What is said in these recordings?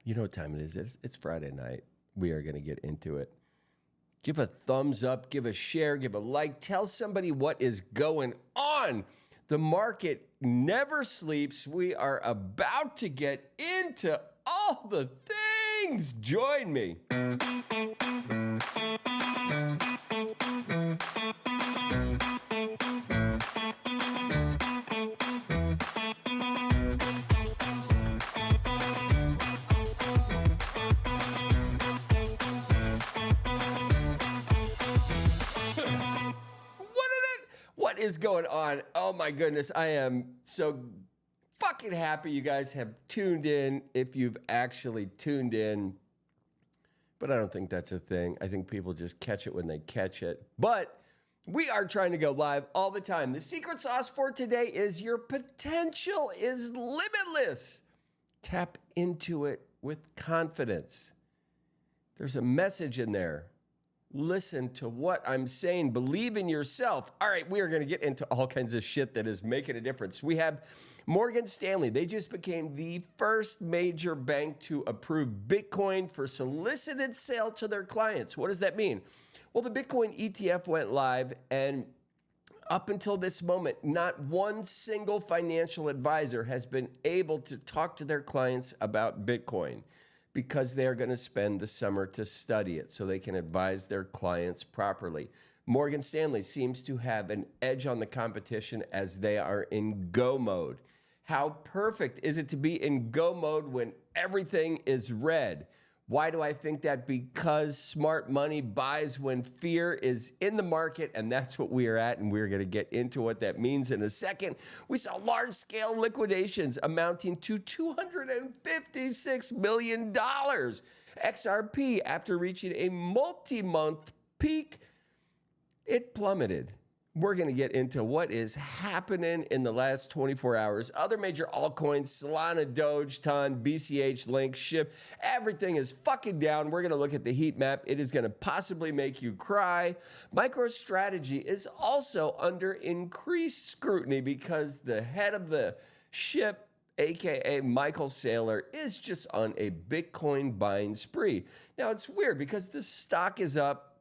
You know what time it is? It's Friday night. We are going to get into it. Give a thumbs up, give a share, give a like. Tell somebody what is going on. The market never sleeps. We are about to get into all the things. Join me. What is going on? Oh my goodness. I am so fucking happy you guys have tuned in, if you've actually tuned in. But I don't think that's a thing. I think people just catch it when they catch it. But we are trying to go live all the time. The secret sauce for today is your potential is limitless. Tap into it with confidence. There's a message in there. Listen to what I'm saying. Believe in yourself. All right, we are going to get into all kinds of shit that is making a difference. We have Morgan Stanley. They just became the first major bank to approve Bitcoin for solicited sale to their clients. What does that mean? Well, the Bitcoin ETF went live, and up until this moment, not one single financial advisor has been able to talk to their clients about Bitcoin, because they're going to spend the summer to study it so they can advise their clients properly. Morgan Stanley seems to have an edge on the competition as they are in go mode. How perfect is it to be in go mode when everything is red? Why do I think that? Because smart money buys when fear is in the market, and that's what we are at, and we're going to get into what that means in a second. We saw large-scale liquidations amounting to $256 million. XRP, after reaching a multi-month peak, it plummeted. We're going to get into what is happening in the last 24 hours. Other major altcoins, Solana, Doge, Ton, BCH, Link, SHIB, everything is fucking down. We're going to look at the heat map. It is going to possibly make you cry. MicroStrategy is also under increased scrutiny because the head of the ship, aka Michael Saylor, is just on a Bitcoin buying spree. Now, it's weird because the stock is up.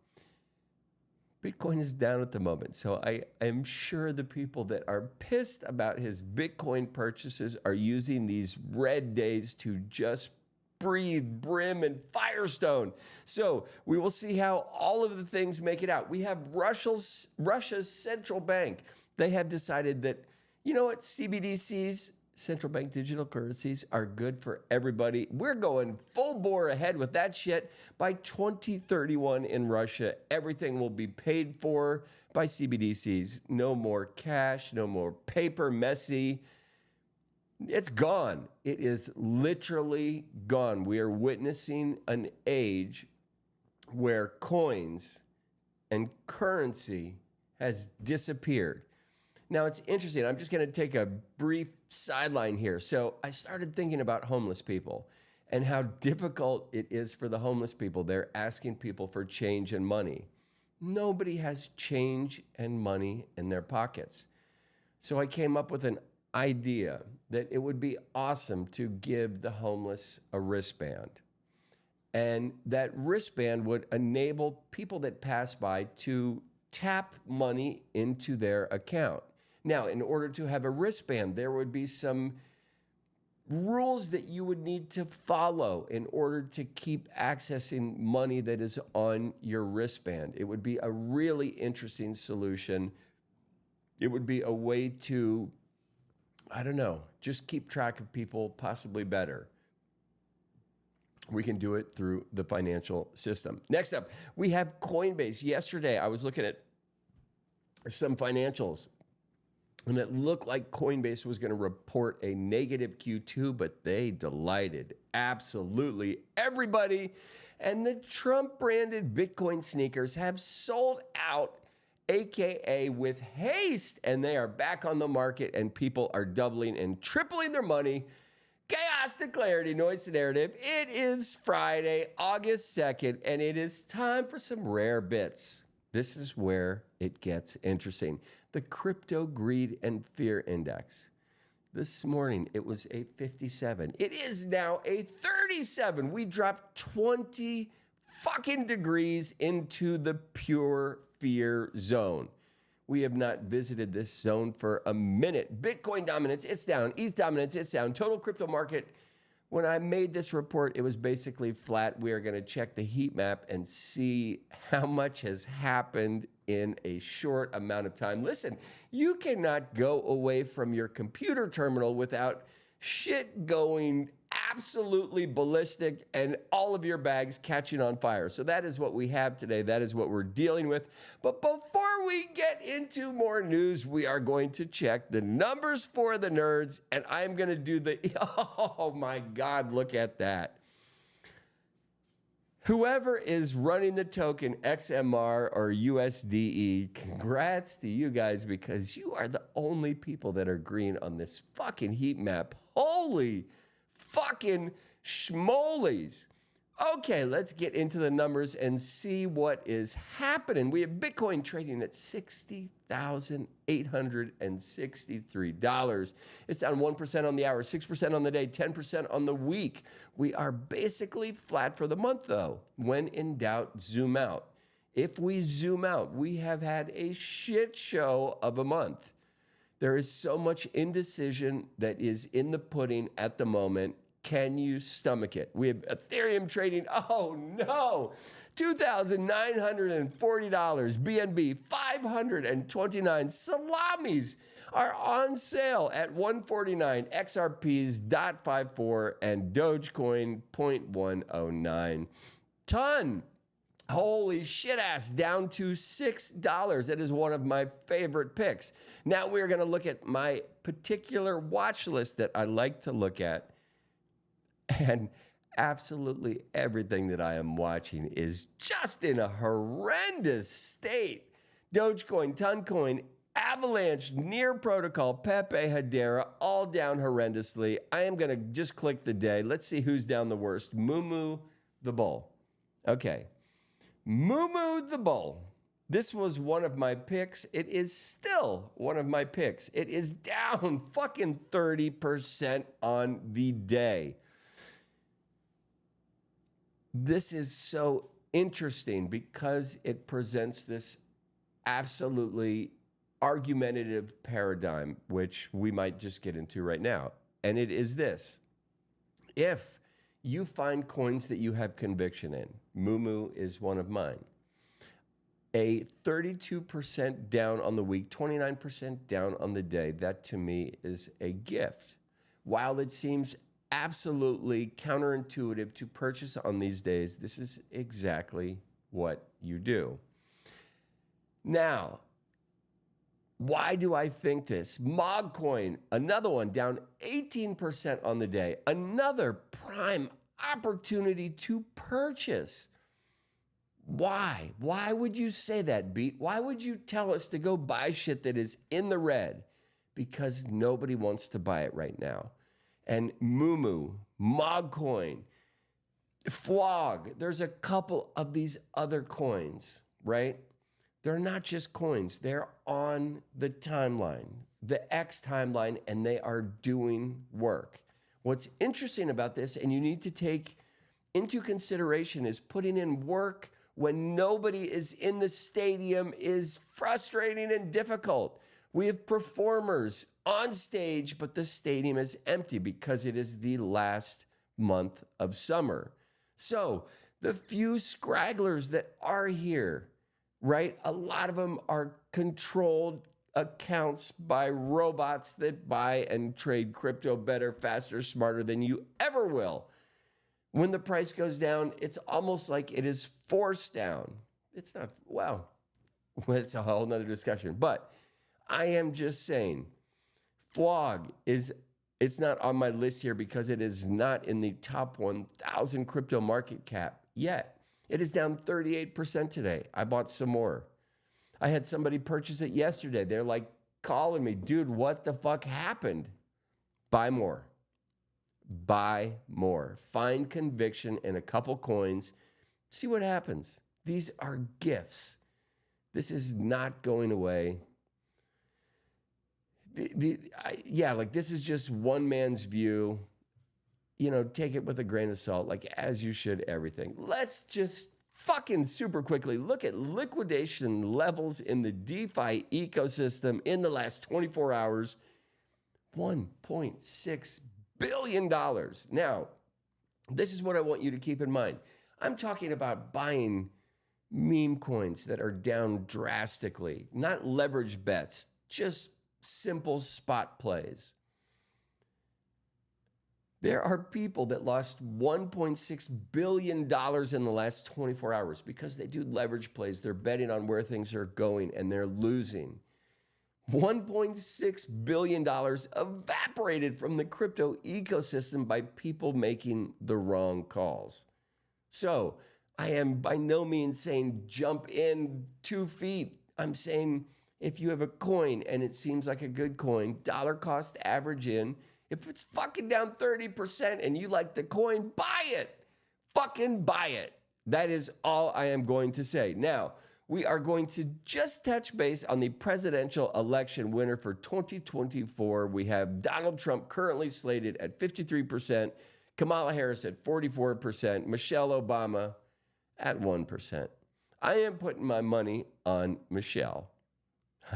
Bitcoin is down at the moment, so I am sure the people that are pissed about his Bitcoin purchases are using these red days to just breathe brim and firestone. So we will see how all of the things make it out. We have Russia's central bank. They have decided that, you know what, CBDCs, central bank digital currencies, are good for everybody. We're going full bore ahead with that shit. By 2031 in Russia, everything will be paid for by CBDCs. No more cash, no more paper, messy. It's gone. It is literally gone. We are witnessing an age where coins and currency has disappeared. Now, it's interesting. I'm just going to take a brief sideline here. So I started thinking about homeless people and how difficult it is for the homeless people. They're asking people for change and money. Nobody has change and money in their pockets. So I came up with an idea that it would be awesome to give the homeless a wristband. And that wristband would enable people that pass by to tap money into their account. Now, in order to have a wristband, there would be some rules that you would need to follow in order to keep accessing money that is on your wristband. It would be a really interesting solution. It would be a way to, I don't know, just keep track of people possibly better. We can do it through the financial system. Next up, we have Coinbase. Yesterday, I was looking at some financials, and it looked like Coinbase was going to report a negative Q2, but they delighted absolutely everybody. And the Trump-branded Bitcoin sneakers have sold out, aka with haste, and they are back on the market, and people are doubling and tripling their money. Chaos to clarity, noise to narrative. It is Friday, August 2nd, and it is time for some rare bits. This is where it gets interesting. The Crypto Greed and Fear Index. This morning, it was a 57. It is now a 37. We dropped 20 fucking degrees into the pure fear zone. We have not visited this zone for a minute. Bitcoin dominance, it's down. ETH dominance, it's down. Total crypto market. When I made this report, it was basically flat. We are going to check the heat map and see how much has happened in a short amount of time. Listen, you cannot go away from your computer terminal without shit going absolutely ballistic and all of your bags catching on fire. So that is what we have today. That is what we're dealing with. But before we get into more news, we are going to check the numbers for the nerds, and I'm going to do the, oh my God, look at that. Whoever is running the token XMR or USDE, congrats to you guys, because you are the only people that are green on this fucking heat map. Holy fucking schmolies. Okay, let's get into the numbers and see what is happening. We have Bitcoin trading at $60,863. It's down 1% on the hour, 6% on the day, 10% on the week. We are basically flat for the month, though. When in doubt, zoom out. If we zoom out, we have had a shit show of a month. There is so much indecision that is in the pudding at the moment. Can you stomach it? We have Ethereum trading, oh no, $2,940. BNB, 529. Salamis are on sale at 149. XRP's .54 and Dogecoin 0.109. Ton. Holy shit ass, down to $6. That is one of my favorite picks. Now we're going to look at my particular watch list that I like to look at. And absolutely everything that I am watching is just in a horrendous state. Dogecoin, Toncoin, Avalanche, Near Protocol, Pepe, Hedera, all down horrendously. I am going to just click the day. Let's see who's down the worst. Moo the Bull. Okay. Moo the Bull. This was one of my picks. It is still one of my picks. It is down fucking 30% on the day. This is so interesting because it presents this absolutely argumentative paradigm, which we might just get into right now. And it is this. If you find coins that you have conviction in, Moo is one of mine, a 32% down on the week, 29% down on the day, that to me is a gift. While it seems absolutely counterintuitive to purchase on these days, this is exactly what you do. Now, why do I think this? Mogcoin, another one, down 18% on the day. Another prime opportunity to purchase. Why? Why would you say that, Beat? Why would you tell us to go buy shit that is in the red? Because nobody wants to buy it right now. And Mogcoin, Flog, there's a couple of these other coins, right? They're not just coins. They're on the timeline, the X timeline, and they are doing work. What's interesting about this, and you need to take into consideration, is putting in work when nobody is in the stadium is frustrating and difficult. We have performers on stage, but the stadium is empty because it is the last month of summer. So the few scragglers that are here, right? A lot of them are controlled accounts by robots that buy and trade crypto better, faster, smarter than you ever will. When the price goes down, it's almost like it is forced down. It's not, well, it's a whole nother discussion. But I am just saying, Flog it's not on my list here because it is not in the top 1,000 crypto market cap yet. It is down 38% today. I bought some more. I had somebody purchase it yesterday. They're like calling me, dude, what the fuck happened? Buy more. Buy more. Find conviction in a couple coins. See what happens. These are gifts. This is not going away. like this is just one man's view. Take it with a grain of salt, like as you should everything. Let's just fucking super quickly look at liquidation levels in the DeFi ecosystem in the last 24 hours. $1.6 billion. Now, this is what I want you to keep in mind. I'm talking about buying meme coins that are down drastically, not leverage bets, just simple spot plays. There are people that lost $1.6 billion in the last 24 hours because they do leverage plays. They're betting on where things are going and they're losing. $1.6 billion evaporated from the crypto ecosystem by people making the wrong calls. So I am by no means saying jump in 2 feet. I'm saying if you have a coin and it seems like a good coin, dollar cost average in. If it's fucking down 30% and you like the coin, buy it. Fucking buy it. That is all I am going to say. Now, we are going to just touch base on the presidential election winner for 2024. We have Donald Trump currently slated at 53%, Kamala Harris at 44%, Michelle Obama at 1%. I am putting my money on Michelle.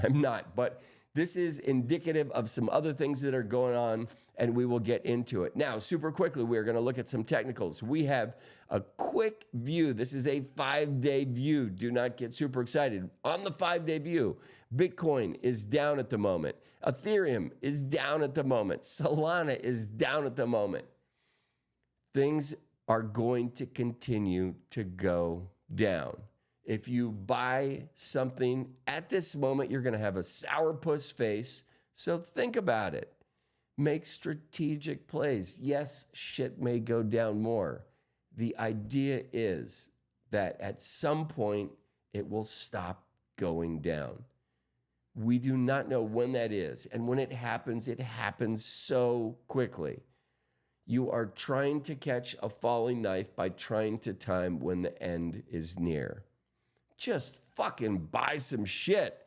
I'm not, but this is indicative of some other things that are going on, and we will get into it. Now, super quickly, we're going to look at some technicals. We have a quick view. This is a 5-day view. Do not get super excited. On the 5-day view, Bitcoin is down at the moment. Ethereum is down at the moment. Solana is down at the moment. Things are going to continue to go down. If you buy something at this moment, you're going to have a sourpuss face. So think about it. Make strategic plays. Yes, shit may go down more. The idea is that at some point, it will stop going down. We do not know when that is. And when it happens so quickly. You are trying to catch a falling knife by trying to time when the end is near. Just fucking buy some shit.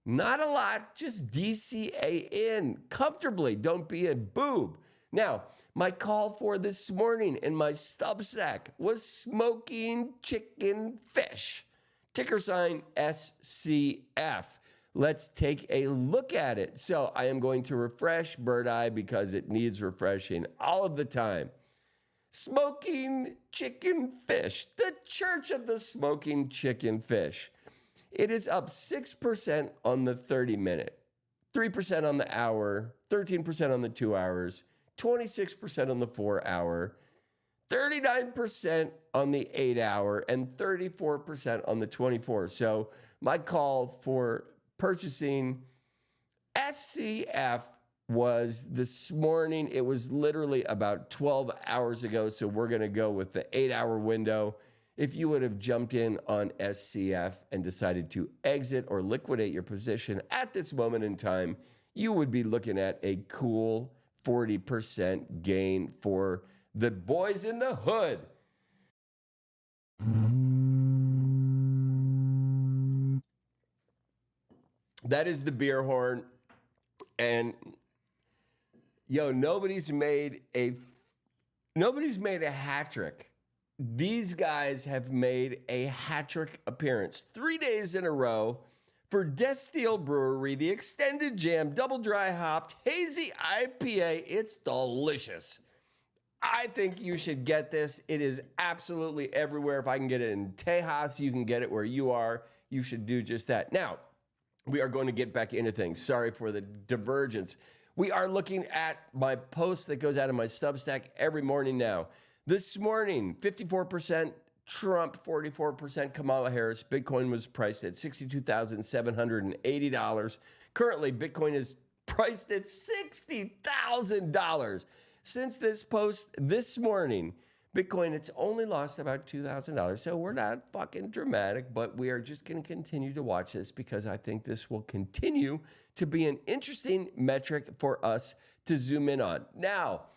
Not a lot, just DCA in comfortably. Don't be a boob. Now, my call for this morning in my Substack was smoking chicken fish. Ticker sign SCF. Let's take a look at it. So I am going to refresh Bird Eye because it needs refreshing all of the time. Smoking chicken fish, the Church of the Smoking Chicken Fish. It is up 6% on the 30-minute, 3% on the hour, 13% on the 2 hours, 26% on the 4 hour, 39% on the 8 hour, and 34% on the 24. So my call for purchasing SCF was this morning. It was literally about 12 hours ago. So we're going to go with the 8-hour window. If you would have jumped in on SCF and decided to exit or liquidate your position at this moment in time, you would be looking at a cool 40% gain for the boys in the hood. That is the beer horn. And nobody's made a hat trick. These guys have made a hat trick appearance 3 days in a row for Death Steel Brewery, the Extended Jam Double Dry Hopped Hazy IPA. It's delicious. I think you should get this. It is absolutely everywhere. If I can get it in Tejas, you can get it where you are. You should do just that. Now, we are going to get back into things. Sorry for the divergence. We are looking at my post that goes out of my Substack every morning now. This morning, 54% Trump, 44% Kamala Harris. Bitcoin was priced at $62,780. Currently, Bitcoin is priced at $60,000. Since this post this morning, Bitcoin, it's only lost about $2,000. So we're not fucking dramatic, but we are just going to continue to watch this because I think this will continue to be an interesting metric for us to zoom in on. Now,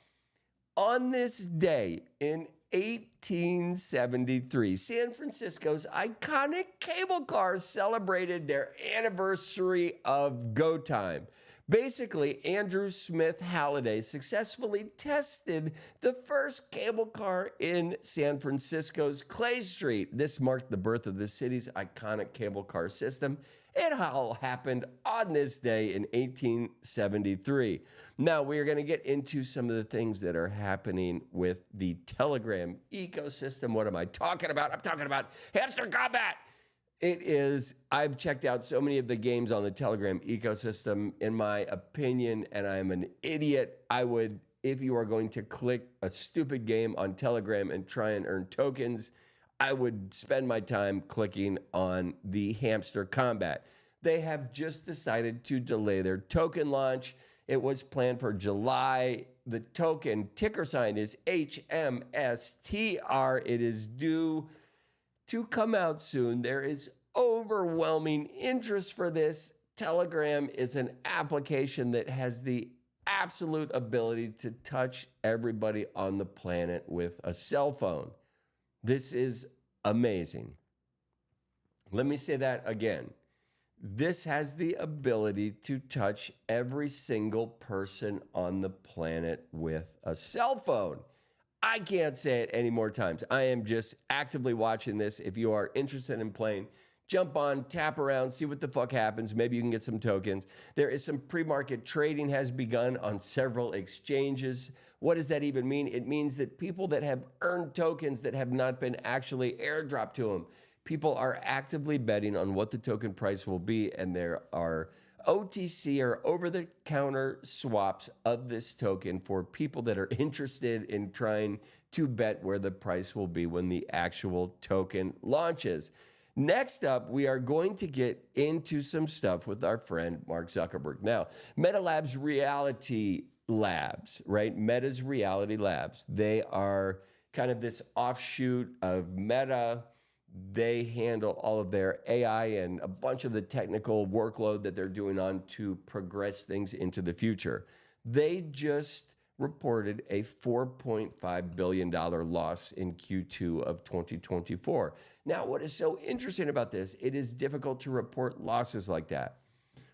on this day in 1873, San Francisco's iconic cable cars celebrated their anniversary of go time. Basically, Andrew Smith Halliday successfully tested the first cable car in San Francisco's Clay Street. This marked the birth of the city's iconic cable car system. It all happened on this day in 1873. Now, we are going to get into some of the things that are happening with the Telegram ecosystem. What am I talking about? I'm talking about hamster combat. It is, I've checked out so many of the games on the Telegram ecosystem, in my opinion, and I'm an idiot. I would, if you are going to click a stupid game on Telegram and try and earn tokens, I would spend my time clicking on the hamster combat. They have just decided to delay their token launch. It was planned for July. The token ticker sign is HMSTR. It is due to come out soon. There is overwhelming interest for this. Telegram is an application that has the absolute ability to touch everybody on the planet with a cell phone. This is amazing. Let me say that again. This has the ability to touch every single person on the planet with a cell phone. I can't say it any more times. I am just actively watching this. If you are interested in playing, jump on, tap around, see what the fuck happens. Maybe you can get some tokens. There is some pre-market trading has begun on several exchanges. What does that even mean? It means that people that have earned tokens that have not been actually airdropped to them, people are actively betting on what the token price will be, and there are OTC or over-the-counter swaps of this token for people that are interested in trying to bet where the price will be when the actual token launches. Next up, we are going to get into some stuff with our friend Mark Zuckerberg. Now, Meta Labs Reality Labs, right? Meta's Reality Labs. They are kind of this offshoot of Meta. They handle all of their AI and a bunch of the technical workload that they're doing on to progress things into the future. They just reported a $4.5 billion loss in Q2 of 2024. Now, what is so interesting about this, it is difficult to report losses like that.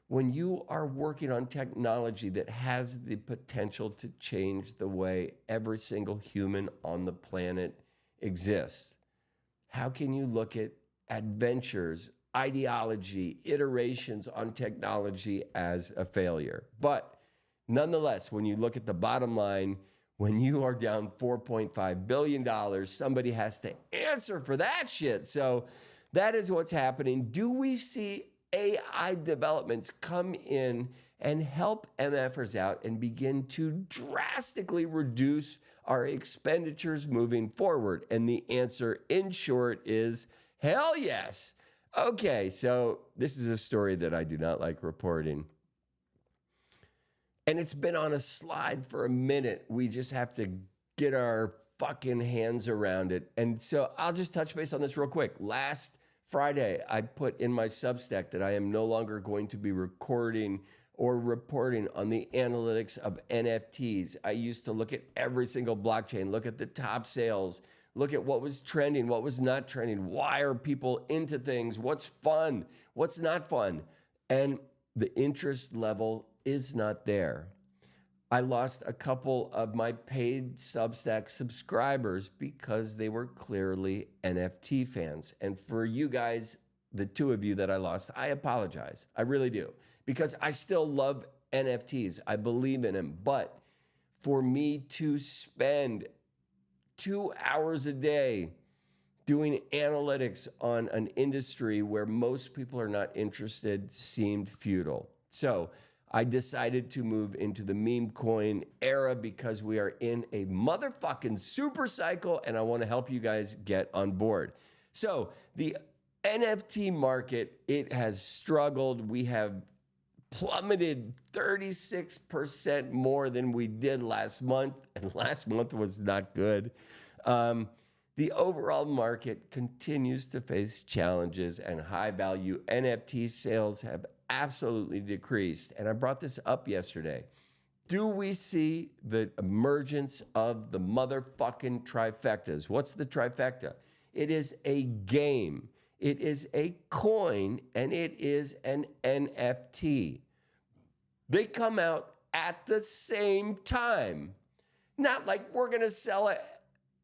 When you are working on technology that has the potential to change the way every single human on the planet exists, how can you look at adventures, ideology, iterations on technology as a failure? But nonetheless, when you look at the bottom line, when you are down $4.5 billion, somebody has to answer for that shit. So that is what's happening. Do we see AI developments come in and help MFers out and begin to drastically reduce our expenditures moving forward? And the answer, in short, is hell yes. Okay, so this is a story that I do not like reporting. And it's been on a slide for a minute. We just have to get our fucking hands around it. And so I'll just touch base on this real quick. Last Friday, I put in my Substack that I am no longer going to be recording or reporting on the analytics of NFTs. I used to look at every single blockchain, look at the top sales, look at what was trending, what was not trending, why are people into things, what's fun, what's not fun. And the interest level is not there. I lost a couple of my paid Substack subscribers because they were clearly NFT fans. And for you guys, the two of you that I lost, I apologize. I really do. Because I still love NFTs. I believe in them. But for me to spend 2 hours a day doing analytics on an industry where most people are not interested seemed futile. So I decided to move into the meme coin era because we are in a motherfucking super cycle and I want to help you guys get on board. So the NFT market, it has struggled. We have plummeted 36% more than we did last month, and last month was not good. The overall market continues to face challenges, and high-value NFT sales have absolutely decreased. And I brought this up yesterday. Do we see the emergence of the motherfucking trifectas? What's the trifecta? It is a game, it is a coin, and it is an NFT. They come out at the same time. Not like we're going to sell a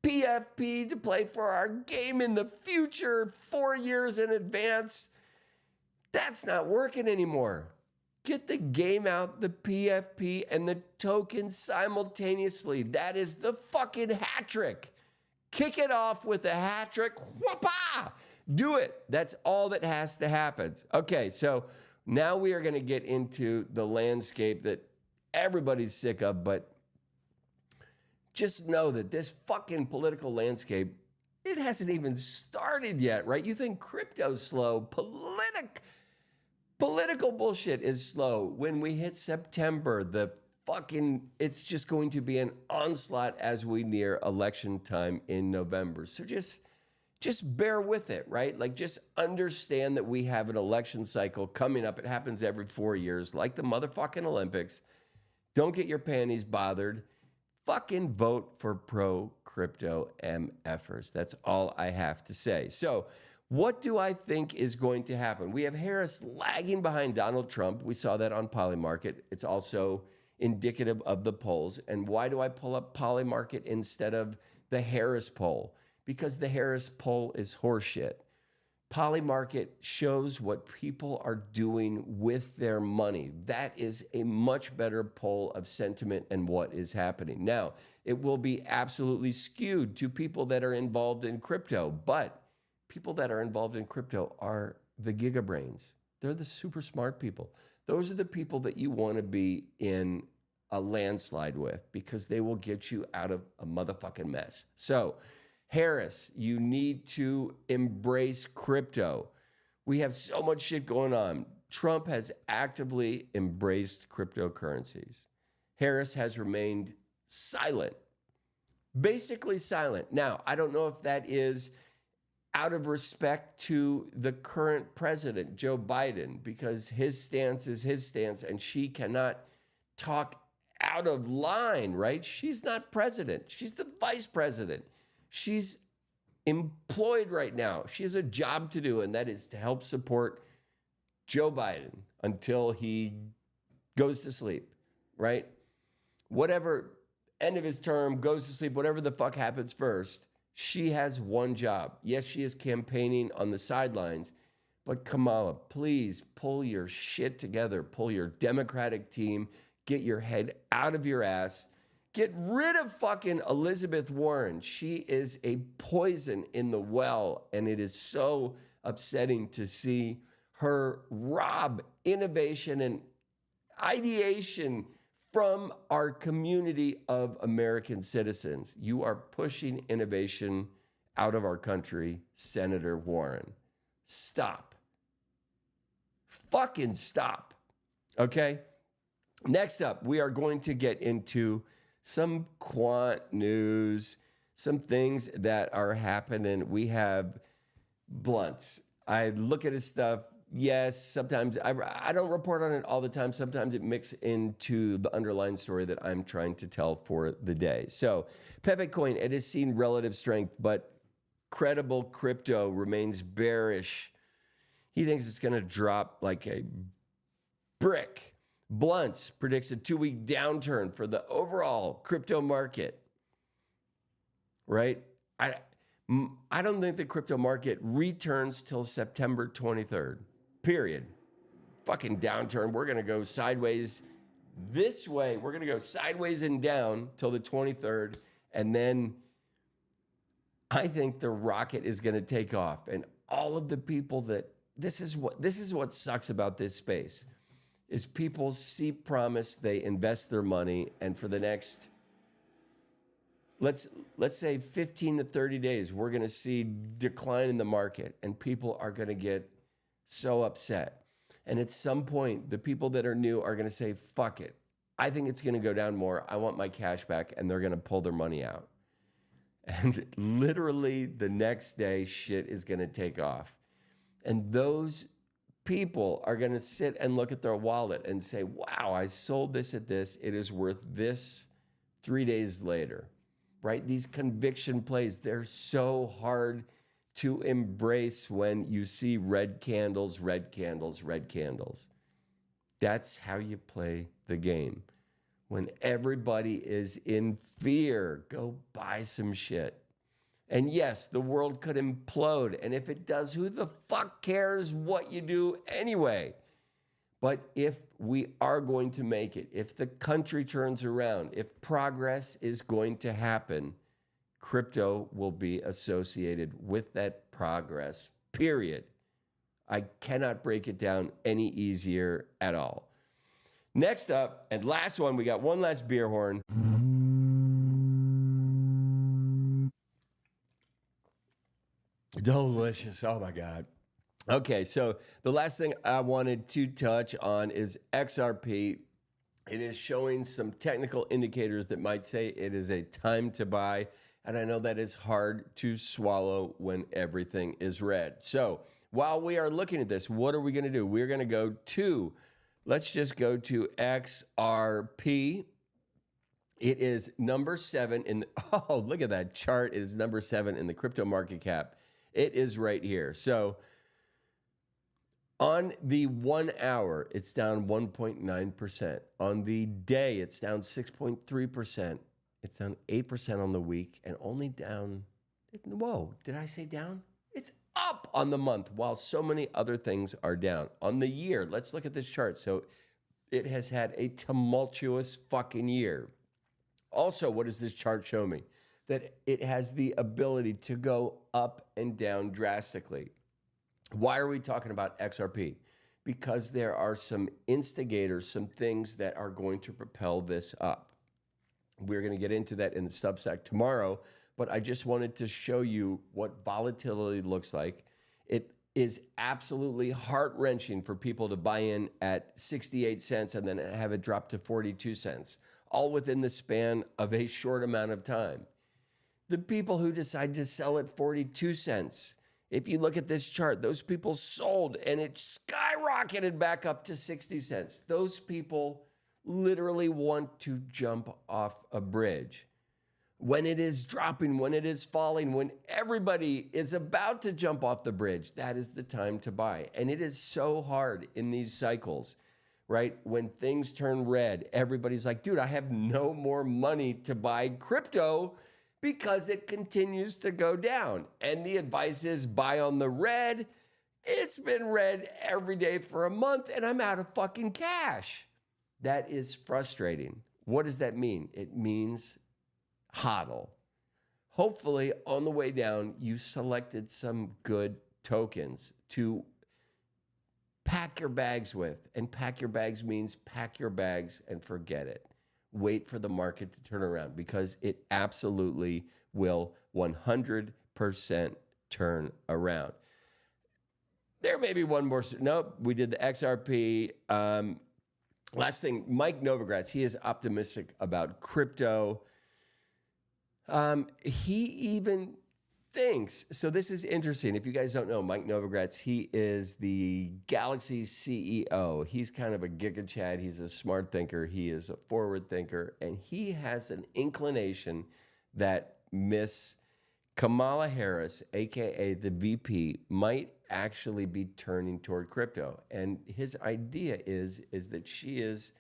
PFP to play for our game in the future 4 years in advance. That's not working anymore. Get the game out, the PFP, and the token simultaneously. That is the fucking hat trick. Kick it off with a hat trick. Whoopah! Do it. That's all that has to happen. Okay, so now we are going to get into the landscape that everybody's sick of, but just know that this fucking political landscape, it hasn't even started yet, right? You think crypto's slow. Political bullshit is slow. When we hit September, it's just going to be an onslaught as we near election time in November. So just bear with it, right? Like, just understand that we have an election cycle coming up. It happens every 4 years, like the motherfucking Olympics. Don't get your panties bothered. Fucking vote for pro-crypto MFers. That's all I have to say. So what do I think is going to happen? We have Harris lagging behind Donald Trump. We saw that on Polymarket. It's also indicative of the polls. And why do I pull up Polymarket instead of the Harris poll? Because the Harris poll is horseshit. Polymarket shows what people are doing with their money. That is a much better poll of sentiment and what is happening. Now, it will be absolutely skewed to people that are involved in crypto, but people that are involved in crypto are the gigabrains. They're the super smart people. Those are the people that you want to be in a landslide with because they will get you out of a motherfucking mess. So, Harris, you need to embrace crypto. We have so much shit going on. Trump has actively embraced cryptocurrencies. Harris has remained silent, basically silent. Now, I don't know if that is out of respect to the current president, Joe Biden, because his stance is his stance and she cannot talk out of line, right? She's not president. She's the vice president. She's employed right now. She has a job to do, and that is to help support Joe Biden until he goes to sleep, right? Whatever, end of his term, goes to sleep, whatever the fuck happens first, she has one job. Yes, she is campaigning on the sidelines, but Kamala, please pull your shit together. Pull your Democratic team. Get your head out of your ass. Get rid of fucking Elizabeth Warren. She is a poison in the well, and it is so upsetting to see her rob innovation and ideation from our community of American citizens. You are pushing innovation out of our country, Senator Warren. Stop. Fucking stop. Okay? Next up, we are going to get into some quant news, some things that are happening. We have Blunts. I look at his stuff. Yes, sometimes I don't report on it all the time. Sometimes it mixes into the underlying story that I'm trying to tell for the day. So Pepe coin, it has seen relative strength, but credible crypto remains bearish. He thinks it's going to drop like a brick. Blunts predicts a 2-week downturn for the overall crypto market, right? I don't think the crypto market returns till September 23rd, period. Fucking downturn. We're going to go sideways this way. We're going to go sideways and down till the 23rd. And then I think the rocket is going to take off. And all of the people that, this is what sucks about this space. Is people see promise, they invest their money, and for the next, let's say 15 to 30 days, we're going to see decline in the market, and people are going to get so upset. And at some point, the people that are new are going to say, fuck it. I think it's going to go down more. I want my cash back, and they're going to pull their money out. And literally the next day, shit is going to take off. And those people are going to sit and look at their wallet and say, wow, I sold this at this. It is worth this 3 days later, right? These conviction plays, they're so hard to embrace when you see red candles, red candles, red candles. That's how you play the game. When everybody is in fear, go buy some shit. And yes, the world could implode. And if it does, who the fuck cares what you do anyway? But if we are going to make it, if the country turns around, if progress is going to happen, crypto will be associated with that progress, period. I cannot break it down any easier at all. Next up, and last one, we got one last beer horn. Delicious. Oh my God. Okay, so the last thing I wanted to touch on is XRP. It is showing some technical indicators that might say it is a time to buy. And I know that is hard to swallow when everything is red. So while we are looking at this, what are we going to do? We're going to go to, let's just go to XRP. It is number 7 in, oh, look at that chart. It is number 7 in the crypto market cap. It is right here. So on the 1 hour, it's down 1.9%. On the day, it's down 6.3%. It's down 8% on the week and only down, whoa, did I say down? It's up on the month while so many other things are down. On the year, let's look at this chart. So it has had a tumultuous fucking year. Also, what does this chart show me? That it has the ability to go up and down drastically. Why are we talking about XRP? Because there are some instigators, some things that are going to propel this up. We're going to get into that in the Substack tomorrow, but I just wanted to show you what volatility looks like. It is absolutely heart-wrenching for people to buy in at 68 cents and then have it drop to 42 cents, all within the span of a short amount of time. The people who decide to sell at 42 cents, if you look at this chart, those people sold and it skyrocketed back up to 60 cents. Those people literally want to jump off a bridge. When it is dropping, when it is falling, when everybody is about to jump off the bridge, that is the time to buy. And it is so hard in these cycles, right? When things turn red, everybody's like, dude, I have no more money to buy crypto because it continues to go down. And the advice is buy on the red. It's been red every day for a month and I'm out of fucking cash. That is frustrating. What does that mean? It means hodl. Hopefully on the way down, you selected some good tokens to pack your bags with. And pack your bags means pack your bags and forget it. Wait for the market to turn around because it absolutely will 100% turn around. There may be one more. Nope, we did the XRP. Last thing, Mike Novogratz, he is optimistic about crypto. He even thinks, so this is interesting. If you guys don't know, Mike Novogratz, he is the Galaxy CEO. He's kind of a giga chad. He's a smart thinker. He is a forward thinker. And he has an inclination that Miss Kamala Harris, AKA the VP, might actually be turning toward crypto. And his idea is that she is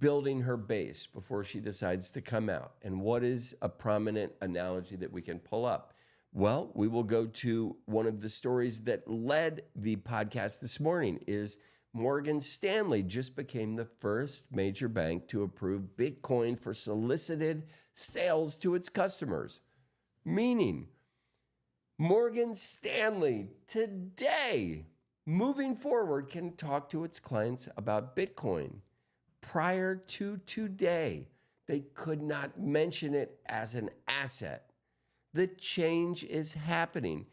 building her base before she decides to come out. And what is a prominent analogy that we can pull up? Well, we will go to one of the stories that led the podcast this morning is Morgan Stanley just became the first major bank to approve Bitcoin for solicited sales to its customers. Meaning, Morgan Stanley today, moving forward, can talk to its clients about Bitcoin. Prior to today, they could not mention it as an asset. The change is happening.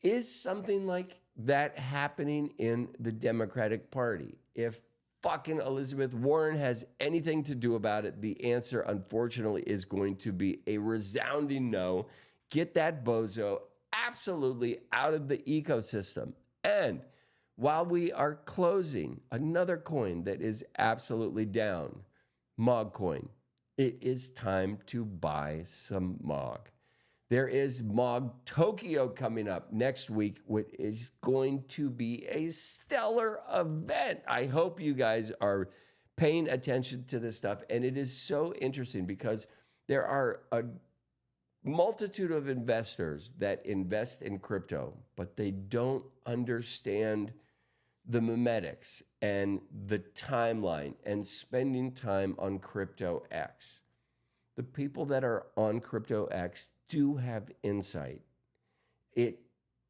Is something like that happening in the Democratic Party? If fucking Elizabeth Warren has anything to do about it, the answer, unfortunately, is going to be a resounding no. Get that bozo absolutely out of the ecosystem. And while we are closing, another coin that is absolutely down, MOG coin. It is time to buy some MOG. There is MOG Tokyo coming up next week, which is going to be a stellar event. I hope you guys are paying attention to this stuff. And it is so interesting because there are a multitude of investors that invest in crypto, but they don't understand the memetics and the timeline and spending time on crypto X. The people that are on crypto X do have insight. It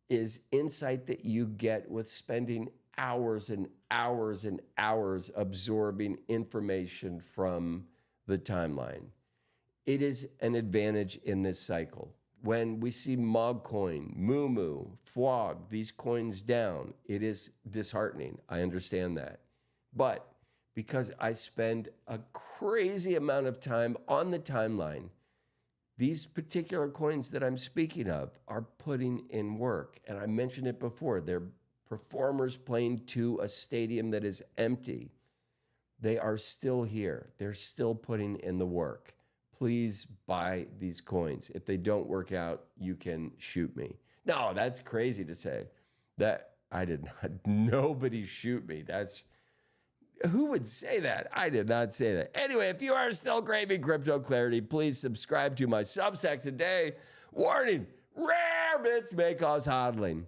is insight that you get with spending hours and hours and hours absorbing information from the timeline. It is an advantage in this cycle. When we see Mogcoin, Mumu, Fwog, these coins down, it is disheartening. I understand that. But because I spend a crazy amount of time on the timeline, these particular coins that I'm speaking of are putting in work. And I mentioned it before. They're performers playing to a stadium that is empty. They are still here. They're still putting in the work. Please buy these coins. If they don't work out, you can shoot me. No, that's crazy to say. That I did not. Nobody shoot me. Who would say that? I did not say that. Anyway, if you are still craving crypto clarity, please subscribe to my Substack today. Warning, rare bits may cause hodling.